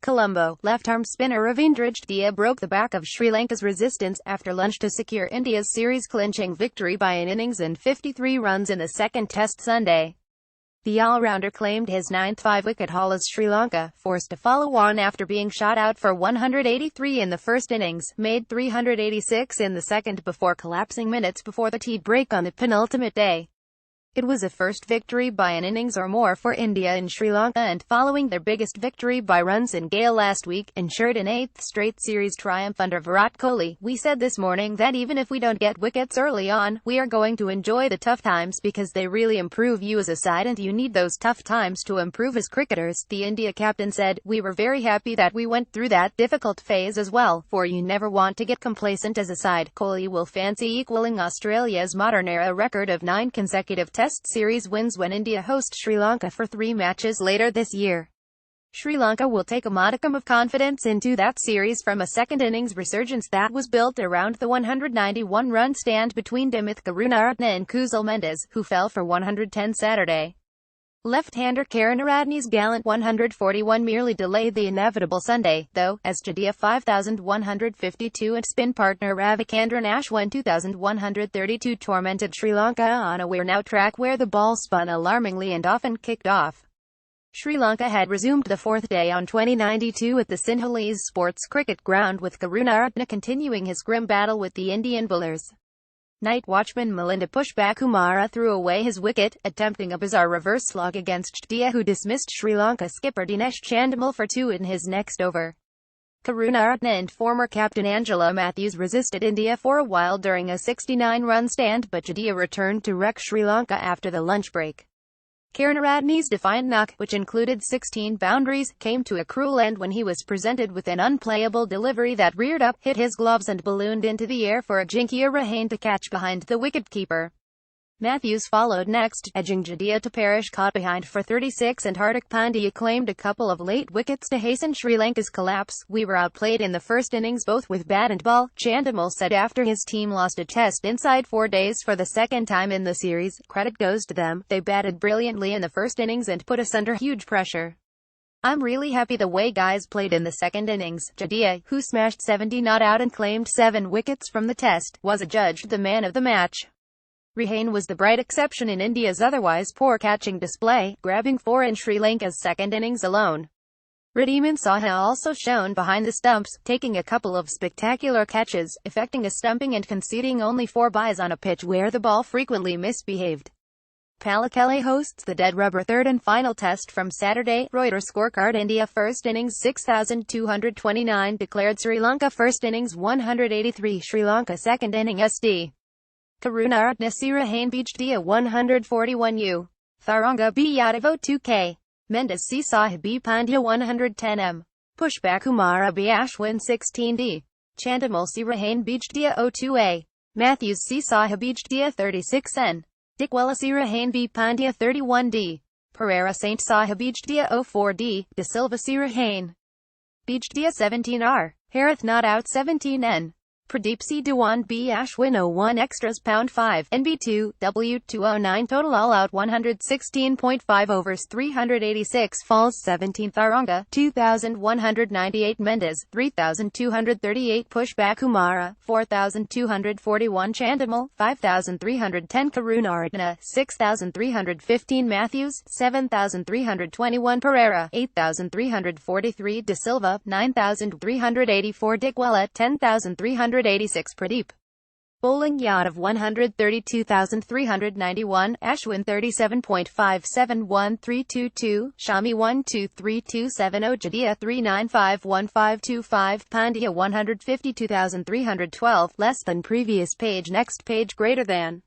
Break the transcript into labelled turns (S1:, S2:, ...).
S1: Colombo, left-arm spinner Ravindra Jadeja broke the back of Sri Lanka's resistance after lunch to secure India's series-clinching victory by an innings and 53 runs in the second test Sunday. The all-rounder claimed his ninth five-wicket haul as Sri Lanka, forced to follow on after being shot out for 183 in the first innings, made 386 in the second before collapsing minutes before the tea break on the penultimate day. It was a first victory by an innings or more for India in Sri Lanka, and following their biggest victory by runs in Gale last week, ensured an eighth straight series triumph under Virat Kohli. "We said this morning that even if we don't get wickets early on, we are going to enjoy the tough times because they really improve you as a side and you need those tough times to improve as cricketers," the India captain said. "We were very happy that we went through that difficult phase as well, for you never want to get complacent as a side." Kohli will fancy equaling Australia's modern-era record of 9 consecutive Test series wins when India host Sri Lanka for 3 matches later this year. Sri Lanka will take a modicum of confidence into that series from a second innings resurgence that was built around the 191-run stand between Dimuth Karunaratne and Kusal Mendes, who fell for 110 Saturday. Left-hander Karunaratne's gallant 141 merely delayed the inevitable Sunday, though, as Jadeja 5,152 and spin partner Ravichandran Ashwin 2,132 tormented Sri Lanka on a wear-now track where the ball spun alarmingly and often kicked off. Sri Lanka had resumed the fourth day on 2092 at the Sinhalese Sports Cricket Ground, with Karunaratne continuing his grim battle with the Indian bowlers. Night watchman Milinda Pushpakumara threw away his wicket, attempting a bizarre reverse slog against Jadeja, who dismissed Sri Lanka skipper Dinesh Chandimal for 2 in his next over. Karunaratne and former captain Angela Matthews resisted India for a while during a 69-run stand, but Jadeja returned to wreck Sri Lanka after the lunch break. Karunaratne's defiant knock, which included 16 boundaries, came to a cruel end when he was presented with an unplayable delivery that reared up, hit his gloves and ballooned into the air for Ajinkya Rahane to catch behind the wicketkeeper. Matthews followed next, edging Jadeja to perish caught behind for 36, and Hardik Pandya claimed a couple of late wickets to hasten Sri Lanka's collapse. "We were outplayed in the first innings both with bat and ball," Chandimal said after his team lost a test inside 4 days for the second time in the series. "Credit goes to them, they batted brilliantly in the first innings and put us under huge pressure. I'm really happy the way guys played in the second innings." Jadeja, who smashed 70 not out and claimed 7 wickets from the test, was adjudged the man of the match. Rahane was the bright exception in India's otherwise poor catching display, grabbing 4 in Sri Lanka's second innings alone. Wriddhiman Saha also shone behind the stumps, taking a couple of spectacular catches, effecting a stumping and conceding only 4 byes on a pitch where the ball frequently misbehaved. Pallekele hosts the dead rubber third and final test from Saturday. Reuters scorecard: India first innings 6,229 declared, Sri Lanka first innings 183, Sri Lanka second inning SD. Karunaratne C. Rahane B. Jadeja 141 U. Tharanga B. Yadav 2K. Mendes C. Sahib B. Pandya 110 M. Pushpakumara B. Ashwin 16 D. Chandimal C. Rahane B. Jadeja 02A. Matthews C. Sahib B. Jadeja 36 N. Dickwella C. Rahane B. Pandya 31 D. Pereira Saint Sahib B. Jadeja 04 D. De Silva C. Rahane B. Jadeja 17 R. Harith not out 17 N. Pradeep C. Dewan B. Ashwin 01 extras pound 5, NB2, W209 total all out 116.5 overs 386 falls 17 Tharanga, 2,198 Mendes, 3,238 Pushpakumara, 4,241 Chandimal, 5,310 Karunaratne, 6,315 Matthews, 7,321 Pereira, 8,343 De Silva, 9,384 Dickwella, 10,386 Pradeep. Bowling Yadav 132,391, Ashwin 37.571,322, Shami 123270, Jadeja 3951525, Pandya 152,312, less than previous page, next page greater than.